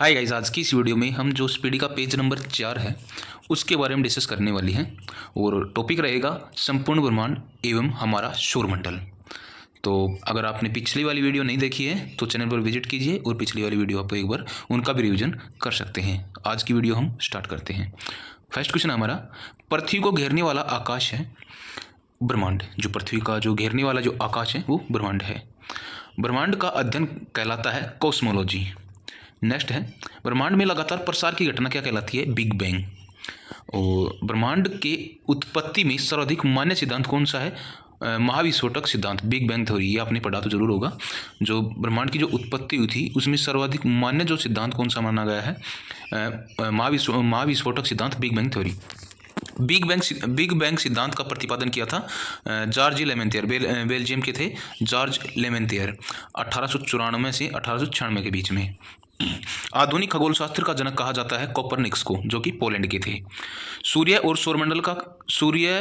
Hi guys, आज की इस वीडियो में हम जो स्पीडी का पेज नंबर 4 है उसके बारे में डिस्कस करने वाली हैं और टॉपिक रहेगा संपूर्ण ब्रह्मांड एवं हमारा सौरमंडल। तो अगर आपने पिछली वाली वीडियो नहीं देखी है तो चैनल पर विजिट कीजिए और पिछली वाली वीडियो आप एक बार उनका भी रिवीजन कर सकते हैं। आज की वीडियो हम स्टार्ट करते हैं। फर्स्ट क्वेश्चन हमारा, पृथ्वी को घेरने वाला आकाश है ब्रह्मांड। जो पृथ्वी का जो घेरने वाला जो आकाश है वो ब्रह्मांड है। ब्रह्मांड का अध्ययन कहलाता है कॉस्मोलॉजी। नेक्स्ट है, ब्रह्मांड में लगातार प्रसार की घटना क्या कहलाती है? Big bang. और ब्रह्मांड के उत्पत्ति में सर्वाधिक मान्य सिद्धांत कौन सा है? महाविस्फोटक सिद्धांत, बिग बैंग थ्योरी। ये आपने पढ़ा तो जरूर होगा। जो ब्रह्मांड की जो उत्पत्ति हुई थी उसमें सर्वाधिक मान्य जो सिद्धांत कौन सा माना गया है? महाविस्फोटक सिद्धांत, big bang theory. Big bang सिद्धांत का प्रतिपादन किया था जॉर्ज लेमेंथियर, बेल्जियम के थे जॉर्ज लेमेंथियर, 1894 से 1896 के बीच में। आधुनिक खगोल शास्त्र का जनक कहा जाता है कोपरनिकस को, जो कि पोलैंड के थे। सूर्य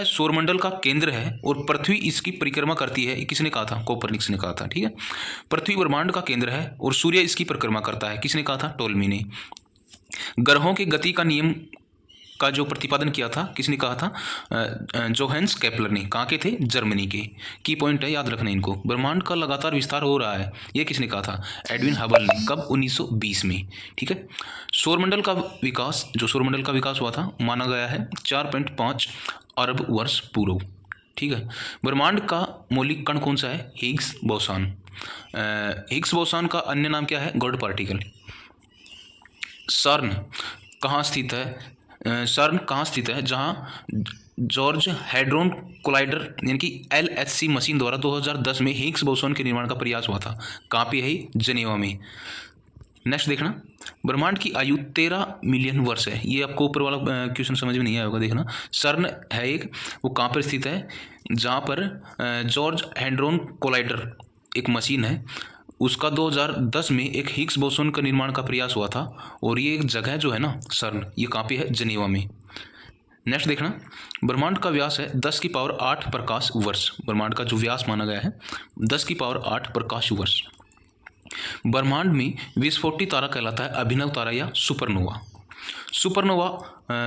सौरमंडल का केंद्र है और पृथ्वी इसकी परिक्रमा करती है। किसने कहा था? कोपरनिकस ने कहा था। ठीक है, पृथ्वी ब्रह्मांड का केंद्र है और सूर्य इसकी परिक्रमा करता है। किसने कहा था? टोल्मी ने। ग्रहों की गति का नियम का जो प्रतिपादन किया था किसने कहा था? जोहान्स केपलर ने। कहाँ के थे? जर्मनी के। की पॉइंट है, याद रखना इनको। ब्रह्मांड का लगातार विस्तार हो रहा है, ये किसने कहा था? एडविन हबल ने। कब? 1920 में। ठीक है। सौरमंडल का विकास हुआ था, माना गया है 4.5 अरब वर्ष पूर्व। ठीक है। ब्रह्मांड का मौलिक कण कौन सा है? Higgs boson. हिग्स बोसॉन का अन्य नाम क्या है? God particle. सर्न कहाँ स्थित है? जहां जॉर्ज हैड्रोन कोलाइडर यानी कि LHC मशीन द्वारा 2010 में हिग्स बोसॉन के निर्माण का प्रयास हुआ था। कहाँ पे है? जनेवा में। नेक्स्ट देखना, ब्रह्मांड की आयु 13 मिलियन वर्ष है। ये आपको ऊपर वाला क्वेश्चन समझ में नहीं आया होगा, देखना। सर्न है एक, वो कहाँ पर स्थित है? जहाँ पर जॉर्ज हैड्रोन कोलाइडर एक मशीन है, उसका 2010 में एक हिग्स बोसॉन का निर्माण का प्रयास हुआ था। और ये एक जगह जो है ना सर्न, ये कहाँ पे है? जनेवा में। नेक्स्ट देखना, ब्रह्मांड का व्यास है 10 की पावर 8 प्रकाश वर्ष। ब्रह्मांड का जो व्यास माना गया है 10 की पावर 8 प्रकाश वर्ष। ब्रह्मांड में विस्फोटी तारा कहलाता है अभिनव तारा या सुपरनोवा। सुपरनोवा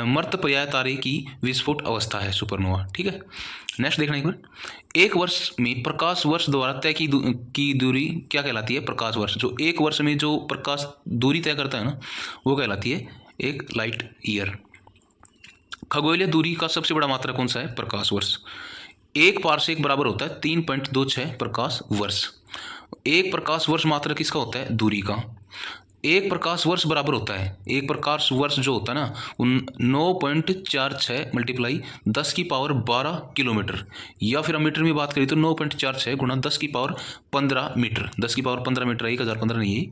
मर्त पर्याय तारे की विस्फोट अवस्था है सुपरनोवा। ठीक है। नेक्स्ट देखना एक बार, एक वर्ष में प्रकाश वर्ष द्वारा तय की दूरी क्या कहलाती है? प्रकाश वर्ष। जो एक वर्ष में जो प्रकाश दूरी तय करता है ना, वो कहलाती है एक लाइट ईयर। खगोलीय दूरी का सबसे बड़ा मात्रा कौन सा है? प्रकाश वर्ष। एक पारसेक बराबर होता है 3.26 प्रकाश वर्ष। एक प्रकाश वर्ष मात्रा किसका होता है? दूरी का। एक प्रकाश वर्ष बराबर होता है, एक प्रकाश वर्ष जो होता है ना, 9.46 मल्टीप्लाई 10 की पावर 12 किलोमीटर, या फिर हम मीटर में बात करें तो 9.46 गुणा 10 की पावर 15 मीटर। 10 की पावर 15 मीटर है, 1015 नहीं है,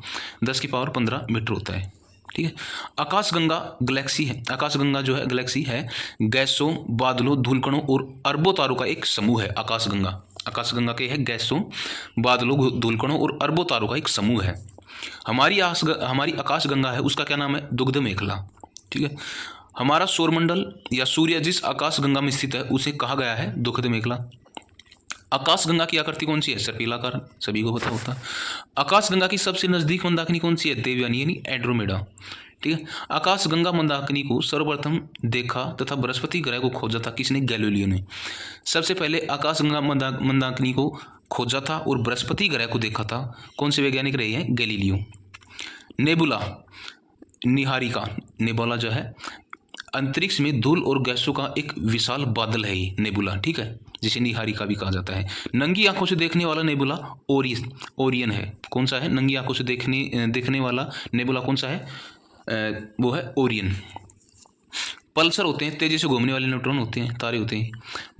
10 की पावर 15 मीटर होता है। ठीक है। आकाशगंगा जो है गैलेक्सी है गैसों, बादलों, धूलकणों और अरबों तारों का एक समूह है। आकाशगंगा के है गैसों, बादलों, धूलकणों और अरबों तारों का एक समूह है। हमारी आकाशगंगा है, उसका क्या नाम है? दुग्ध मेखला। ठीक है। हमारा सौरमंडल या सूर्य जिस आकाशगंगा में स्थित है उसे कहा गया है दुग्ध मेखला। आकाशगंगा की आकृति कौन सी है? सर्पिलाकार, सभी को पता होता है। आकाशगंगा की सबसे नजदीक मंदाकिनी कौन सी है? देवयानी यानी एंड्रोमेडा। ठीक है। आकाशगंगा मंदाकिनी को सर्वप्रथम देखा तथा बृहस्पति ग्रह को खोजा था किसने? गैलीलियो ने। सबसे पहले आकाशगंगा मंदाकिनी को खोजा था और बृहस्पति ग्रह को देखा था कौन से वैज्ञानिक रहे हैं? गैलीलियो। नेबुला, निहारिका, नेबुला जो है अंतरिक्ष में धूल और गैसों का एक विशाल बादल है ये नेबुला। ठीक है, जिसे निहारिका भी कहा जाता है। नंगी आंखों से देखने वाला नेबुला ओरियन है। कौन सा है? नंगी आंखों से देखने वाला नेबुला कौन सा है? वो है ओरियन। पल्सर होते हैं तेजी से घूमने वाले न्यूट्रॉन होते हैं, तारे होते हैं।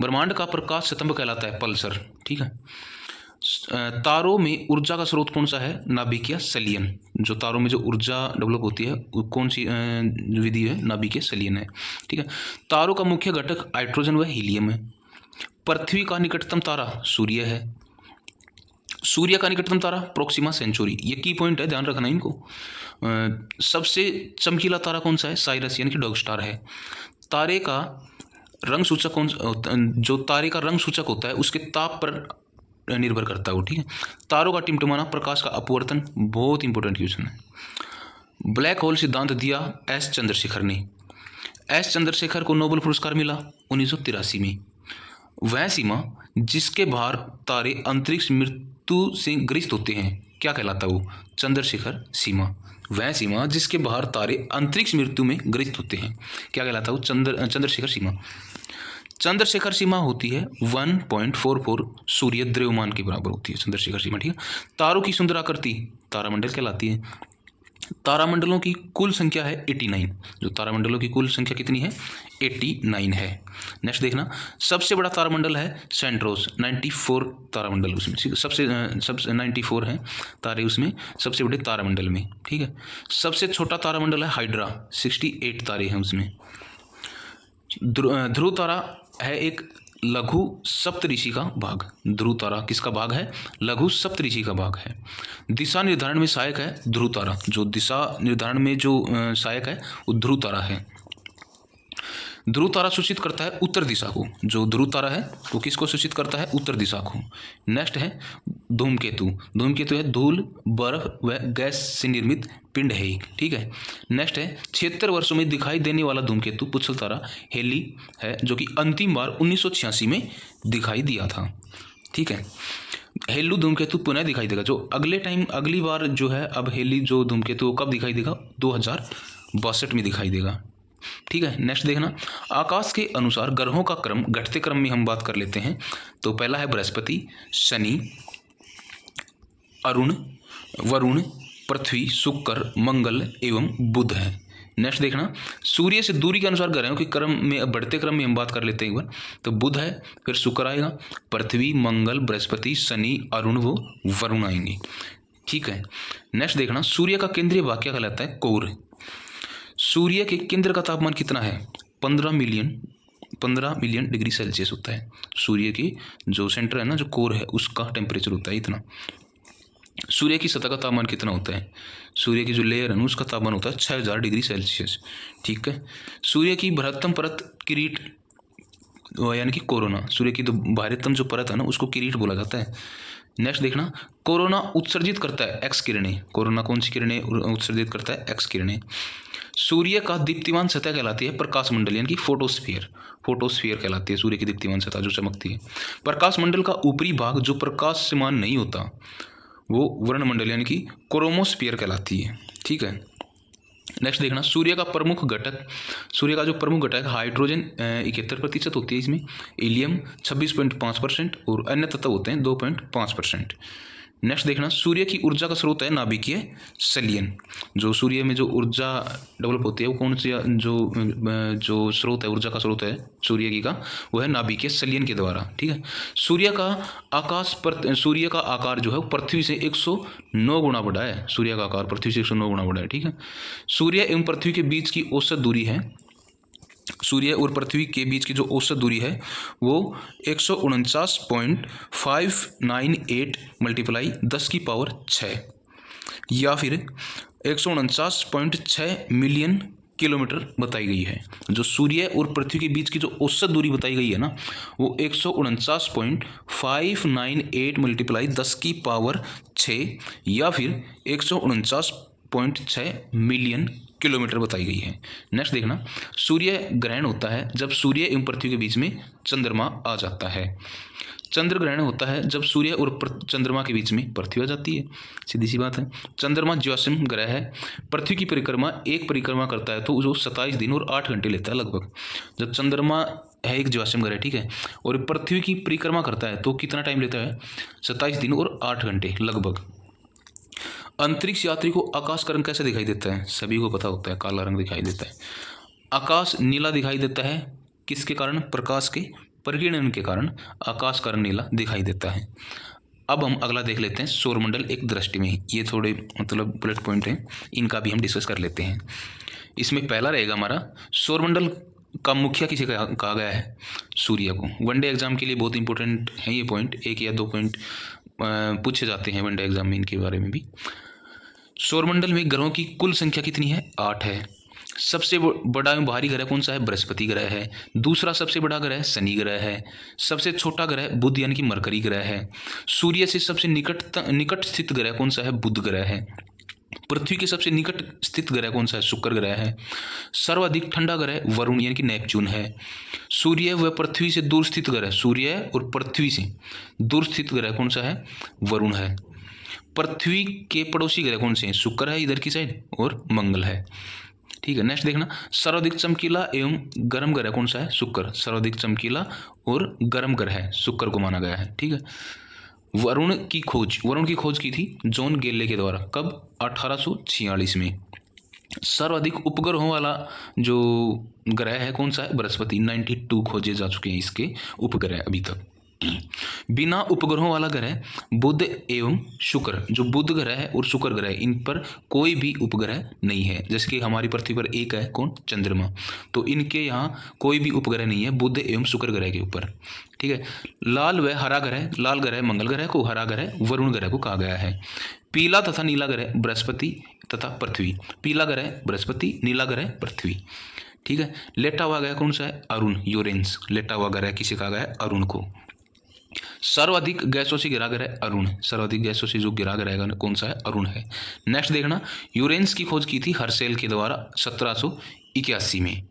ब्रह्मांड का प्रकाश स्तंभ कहलाता है पल्सर। ठीक है। तारों में ऊर्जा का स्रोत कौन सा है? नाभिकीय संलयन। जो तारों में जो ऊर्जा डेवलप होती है वो कौन सी विधि है? नाभिकीय संलयन है। ठीक है। तारों का मुख्य घटक हाइड्रोजन व हीलियम है। पृथ्वी का निकटतम तारा सूर्य है। सूर्य का निकटतम तारा प्रोक्सिमा सेंचुरी। ये की पॉइंट है, ध्यान रखना इनको। सबसे चमकीला तारा कौन सा है? साइरस यानी कि डॉग स्टार है। तारे का रंग सूचक जो तारे का रंग सूचक होता है उसके ताप पर निर्भर करता है वो। ठीक है। तारों का टिमटिमाना, प्रकाश का अपवर्तन, बहुत इंपॉर्टेंट क्वेश्चन है। ब्लैक होल सिद्धांत दिया एस चंद्रशेखर ने। एस चंद्रशेखर को नोबेल पुरस्कार मिला 1983 में। वह सीमा जिसके बाहर तारे अंतरिक्ष मृत्यु से ग्रस्त होते हैं क्या कहलाता है वो? चंद्रशेखर सीमा। वह सीमा जिसके बाहर तारे अंतरिक्ष मृत्यु में ग्रस्त होते हैं क्या कहलाता है वो? चंद्रशेखर सीमा। चंद्रशेखर सीमा होती है 1.44 सूर्य द्रव्यमान के बराबर होती है चंद्रशेखर सीमा, ठीक है। तारों की सुंदर आकृति तारामंडल कहलाती है। तारामंडलों की कुल संख्या है 89। जो तारामंडलों की कुल संख्या कितनी है? 89 है। नेक्स्ट देखना, सबसे बड़ा तारामंडल है सेंट्रोस, 94 तारामंडल उसमें, सबसे 94 हैं तारे उसमें, सबसे बड़े तारामंडल में, ठीक है। सबसे छोटा तारामंडल है हाइड्रा, 68 तारे हैं उसमें। ध्रुव तारा है एक लघु सप्तऋषि का भाग। ध्रुव तारा किसका भाग है? लघु सप्तऋषि का भाग है। दिशा निर्धारण में सहायक है ध्रुव तारा। जो दिशा निर्धारण में जो सहायक है वो ध्रुव तारा है। ध्रुव तारा सूचित करता है उत्तर दिशा को। जो ध्रुव तारा है वो किसको सूचित करता है? उत्तर दिशा को। नेक्स्ट है धूमकेतु। धूमकेतु है धूल, बर्फ व गैस से निर्मित पिंड है एक, ठीक है। नेक्स्ट है 76 वर्षों में दिखाई देने वाला धूमकेतु पुच्छल तारा हेली है, जो कि अंतिम बार 1986 में दिखाई दिया था, ठीक है। हेलू धूमकेतु पुनः दिखाई देगा। जो अगली बार जो है अब हेली जो धूमकेतु कब दिखाई देगा? 2062 में दिखाई देगा, ठीक है। नेक्स्ट देखना, आकाश के अनुसार ग्रहों का क्रम घटते क्रम में हम बात कर लेते हैं। तो पहला है बृहस्पति, शनि, अरुण, वरुण, पृथ्वी, शुक्र, मंगल एवं बुध है। नेक्स्ट देखना, सूर्य से दूरी के अनुसार ग्रहों के क्रम में बढ़ते क्रम में हम बात कर लेते हैं एक बार। तो बुध है, फिर शुक्र आएगा, पृथ्वी, मंगल, बृहस्पति, शनि, अरुण व वरुण आएंगे, ठीक है। नेक्स्ट देखना, सूर्य का केंद्रीय भाग क्या कहलाता है? कोर। सूर्य के केंद्र का तापमान कितना है? 15 मिलियन डिग्री सेल्सियस होता है। सूर्य की जो सेंटर है ना, जो कोर है, उसका टेम्परेचर होता है इतना। सूर्य की सतह का तापमान कितना होता है? सूर्य की जो लेयर है ना, उसका तापमान होता है 6000 डिग्री सेल्सियस, ठीक है। सूर्य की बृहत्तम परत किरीट यानी कि कोरोना। सूर्य की जो बाहरीतम जो परत है ना, उसको किरीट बोला जाता है। नेक्स्ट देखना, कोरोना उत्सर्जित करता है एक्स किरणें। कोरोना कौन सी किरणें उत्सर्जित करता है? एक्स किरणें। सूर्य का दीप्तिमान सतह कहलाती है प्रकाश मंडल यानी कि फोटोस्फीयर। फोटोस्फीयर कहलाती है सूर्य की दीप्तिमान सतह जो चमकती है। प्रकाश मंडल का ऊपरी भाग जो प्रकाश से मान नहीं होता वो वर्णमंडल यानी कि क्रोमोस्फीयर कहलाती है, ठीक है। नेक्स्ट देखना, सूर्य का जो प्रमुख घटक हाइड्रोजन 71% होती है इसमें, हीलियम 26.5% और अन्य तत्व होते हैं 2.5%। नेक्स्ट देखना, सूर्य की ऊर्जा का स्रोत है नाभिकीय संलयन। जो सूर्य में जो ऊर्जा डेवलप होती है वो कौन सी जो स्रोत है, ऊर्जा का स्रोत है सूर्य की का, वो है नाभिकीय संलयन के द्वारा, ठीक है। सूर्य का आकार जो है वो पृथ्वी से 109 गुना बड़ा है। सूर्य का आकार पृथ्वी से 109 गुना बड़ा है, ठीक है। सूर्य एवं पृथ्वी के बीच की औसत दूरी है, सूर्य और पृथ्वी के बीच की जो औसत दूरी है वो 149.598 मल्टीप्लाई 10⁶ या फिर 149.6 मिलियन किलोमीटर बताई गई है। जो सूर्य और पृथ्वी के बीच की जो औसत दूरी बताई गई है ना, वो 149.598 मल्टीप्लाई 10⁶ या फिर 149.6 मिलियन किलोमीटर बताई गई है। नेक्स्ट देखना, सूर्य ग्रहण होता है जब सूर्य एवं पृथ्वी के बीच में चंद्रमा आ जाता है। चंद्र ग्रहण होता है जब सूर्य और चंद्रमा के बीच में पृथ्वी आ जाती है, सीधी सी बात है। चंद्रमा ज्योतिषम ग्रह है। पृथ्वी की परिक्रमा एक परिक्रमा करता है तो जो 27 दिन और 8 घंटे लेता है लगभग। जब चंद्रमा है एक ज्योतिषम ग्रह, ठीक है, और पृथ्वी की परिक्रमा करता है तो कितना टाइम लेता है? 27 दिन और 8 घंटे लगभग। अंतरिक्ष यात्री को आकाश का रंग कैसे दिखाई देता है? सभी को पता होता है, काला रंग दिखाई देता है। आकाश नीला दिखाई देता है किसके कारण? प्रकाश के परिकिरण के कारण आकाश का रंग नीला दिखाई देता है। अब हम अगला देख लेते हैं सौरमंडल एक दृष्टि में। ये थोड़े मतलब बुलेट पॉइंट हैं, इनका भी हम डिस्कस कर लेते हैं। इसमें पहला रहेगा हमारा, सौरमंडल का मुखिया किसे कहा गया है? सूर्य को। वनडे एग्जाम के लिए बहुत इंपॉर्टेंट है ये पॉइंट, 1 या 2 पॉइंट पूछे जाते हैं वनडे एग्जाम में इनके बारे में भी। सौरमंडल में ग्रहों की कुल संख्या कितनी है? 8 है। सबसे बड़ा एवं भारी ग्रह कौन सा है? बृहस्पति ग्रह है। दूसरा सबसे बड़ा ग्रह शनि ग्रह है। सबसे छोटा ग्रह बुध यानी कि मरकरी ग्रह है। सूर्य से सबसे निकट स्थित ग्रह कौन सा है? बुध ग्रह है। पृथ्वी के सबसे निकट स्थित ग्रह कौन सा है? शुक्र ग्रह है। सर्वाधिक ठंडा ग्रह वरुण यानी कि नेपच्यून है। सूर्य व पृथ्वी से दूर स्थित ग्रह, सूर्य और पृथ्वी से दूर स्थित ग्रह कौन सा है? वरुण है। पृथ्वी के पड़ोसी ग्रह कौन से हैं? शुक्र है इधर की साइड और मंगल है। ठीक है, नेक्स्ट देखना, सर्वाधिक चमकीला एवं गर्म ग्रह कौन सा है? शुक्र। सर्वाधिक चमकीला और गर्म ग्रह है शुक्र को माना गया है। ठीक है, वरुण की खोज की थी जॉन गेले के द्वारा, कब? 1846 में। सर्वाधिक उपग्रहों वाला जो ग्रह है कौन सा है? बृहस्पति। 92 खोजे जा चुके हैं इसके उपग्रह अभी तक। बिना उपग्रहों वाला ग्रह बुध एवं शुक्र, जो बुध ग्रह है और शुक्र ग्रह, इन पर कोई भी उपग्रह नहीं है। जैसे कि हमारी पृथ्वी पर एक है कौन? चंद्रमा। तो इनके यहाँ कोई भी उपग्रह नहीं है बुध एवं शुक्र ग्रह के ऊपर। ठीक है, लाल व हरा ग्रह, लाल ग्रह मंगल ग्रह को, हरा ग्रह वरुण ग्रह को कहा गया है। पीला तथा नीला ग्रह बृहस्पति तथा पृथ्वी। पीला ग्रह बृहस्पति, नीला ग्रह पृथ्वी। ठीक है, लेटा हुआ ग्रह कौन सा है? अरुण, यूरेनस। लेटा हुआ ग्रह किसे कहा गया है? अरुण को। सर्वाधिक गैसों से घिरा ग्रह अरुण। सर्वाधिक गैसों से जो घिरा ग्रह कौन सा है? अरुण है। नेक्स्ट देखना, यूरेनस की खोज की थी हर्शेल के द्वारा 1781 में।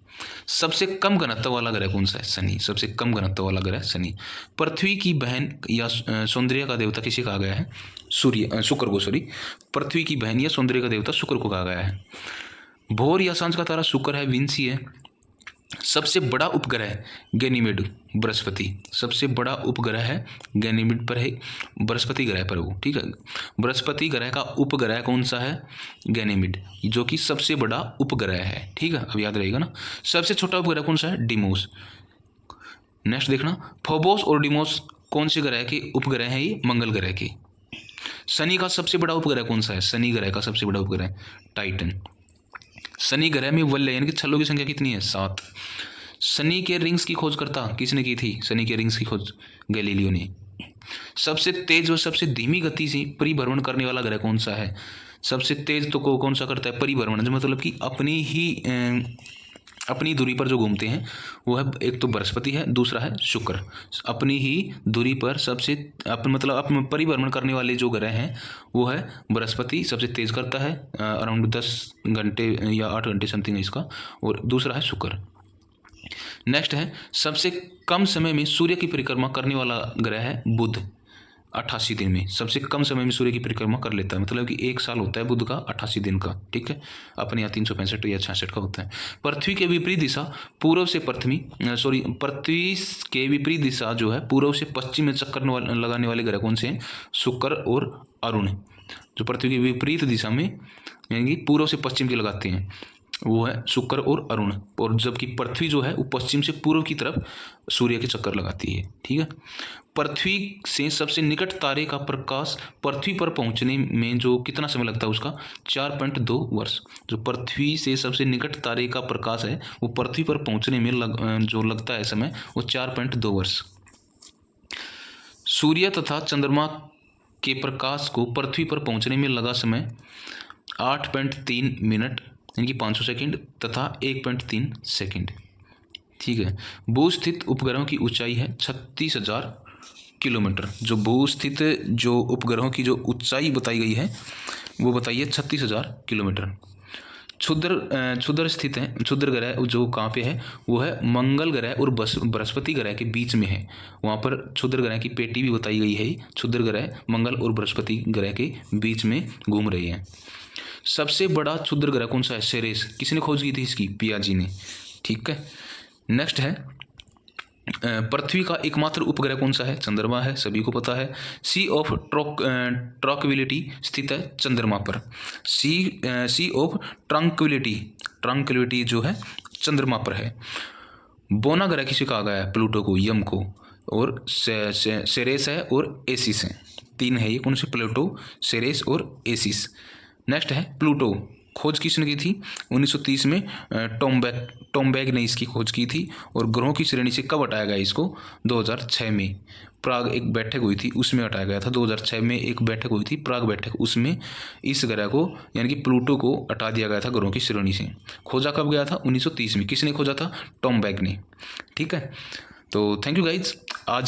सबसे कम घनत्व वाला ग्रह कौन सा है? शनि। सबसे कम घनत्व वाला ग्रह शनि। पृथ्वी की बहन या सौंदर्य का देवता किसे कहा गया है? शुक्र को, सॉरी। पृथ्वी की बहन या सौंदर्य का देवता शुक्र को कहा गया है। भोर या सांझ का तारा शुक्र है, विंसी है। सबसे बड़ा उपग्रह गैनीमेड, बृहस्पति। सबसे बड़ा उपग्रह है गैनीमेड पर है, बृहस्पति ग्रह पर वो। ठीक है, बृहस्पति ग्रह का उपग्रह कौन सा है? गैनीमेड, जो कि सबसे बड़ा उपग्रह है। ठीक है, अब याद रहेगा ना। सबसे छोटा उपग्रह कौन सा है? डिमोस। नेक्स्ट देखना, फोबोस और डिमोस कौन से ग्रह के उपग्रह हैं? ये मंगल ग्रह के। शनि का सबसे बड़ा उपग्रह कौन सा है? शनि ग्रह का सबसे बड़ा उपग्रह टाइटन। शनि ग्रह में वलय यानी कि छल्लों की संख्या कितनी है? 7। शनि के रिंग्स की खोज करता किसने की थी? शनि के रिंग्स की खोज गैलीलियो ने। सबसे तेज और सबसे धीमी गति से परिभ्रमण करने वाला ग्रह कौन सा है? सबसे तेज तो कौन सा करता है? परिभ्रमण, मतलब कि अपनी दूरी पर जो घूमते हैं वो है, एक तो बृहस्पति है, दूसरा है शुक्र। अपनी ही दूरी पर सबसे अपने परिभ्रमण करने वाले जो ग्रह हैं वो है बृहस्पति, सबसे तेज करता है, अराउंड 10 घंटे या 8 घंटे समथिंग है इसका, और दूसरा है शुक्र। नेक्स्ट है, सबसे कम समय में सूर्य की परिक्रमा करने वाला ग्रह है बुध। 88 दिन में सबसे कम समय में सूर्य की परिक्रमा कर लेता है, मतलब कि 1 साल होता है बुध का 88 दिन का। ठीक है, अपने यहाँ 365 या 66 का होता है। पृथ्वी के विपरीत दिशा पूर्व से पृथ्वी के विपरीत दिशा जो है पूर्व से पश्चिम में चक्कर लगाने वाले ग्रह कौन से हैं? शुक्र और अरुण। जो पृथ्वी की विपरीत दिशा में यानी कि पूर्व से पश्चिम की लगाते हैं वो है शुक्र और अरुण, और जबकि पृथ्वी जो है वो पश्चिम से पूर्व की तरफ सूर्य के चक्कर लगाती है। ठीक है, पृथ्वी से सबसे निकट तारे का प्रकाश पृथ्वी पर पहुंचने में जो कितना समय लगता है उसका? 4.2 वर्ष। जो पृथ्वी से सबसे निकट तारे का प्रकाश है वो पृथ्वी पर पहुंचने में जो लगता है समय वो 4.2 वर्ष। सूर्य तथा चंद्रमा के प्रकाश को पृथ्वी पर पहुंचने में लगा समय 8.3 मिनट यानी कि 500 सेकंड तथा 1.3 सेकंड। ठीक है, भू स्थित उपग्रहों की ऊंचाई है 36,000 किलोमीटर। जो भू स्थित जो उपग्रहों की जो ऊंचाई बताई गई है वो बताइए 36,000 किलोमीटर। क्षुद्र स्थित है, क्षुद्र ग्रह जो कहाँ पे है वो है मंगल ग्रह और बृहस्पति ग्रह के बीच में है। वहाँ पर क्षुद्र ग्रह की पेटी भी बताई गई है। क्षुद्र ग्रह मंगल और बृहस्पति ग्रह के बीच में घूम रहे हैं। सबसे बड़ा क्षुद्र ग्रह कौन सा है? सेरेस। किसने खोज की थी इसकी? पियाजी ने। ठीक है, नेक्स्ट है, पृथ्वी का एकमात्र उपग्रह कौन सा है? चंद्रमा है, सभी को पता है। सी ऑफ ट्रॉक्विलिटी स्थित है चंद्रमा पर। सी ऑफ ट्रंक्विलिटी जो है चंद्रमा पर है। बोना ग्रह किसे कहा गया है? प्लूटो को, यम को। और सेरेस है और एसिस है, 3 है ये। कौन से? प्लूटो, सेरेस और एसिस। नेक्स्ट है प्लूटो, खोज किसने की थी? 1930 में टॉम्बैग ने इसकी खोज की थी। और ग्रहों की श्रेणी से कब हटाया गया इसको? 2006 में प्राग एक बैठक हुई थी उसमें हटाया गया था। 2006 में एक बैठक हुई थी, प्राग बैठक, उसमें इस ग्रह को यानी कि प्लूटो को हटा दिया गया था ग्रहों की श्रेणी से। खोजा कब गया था? 1930 में। किसने खोजा था? टॉम्बैग ने। ठीक है, तो थैंक यू गाइज। आज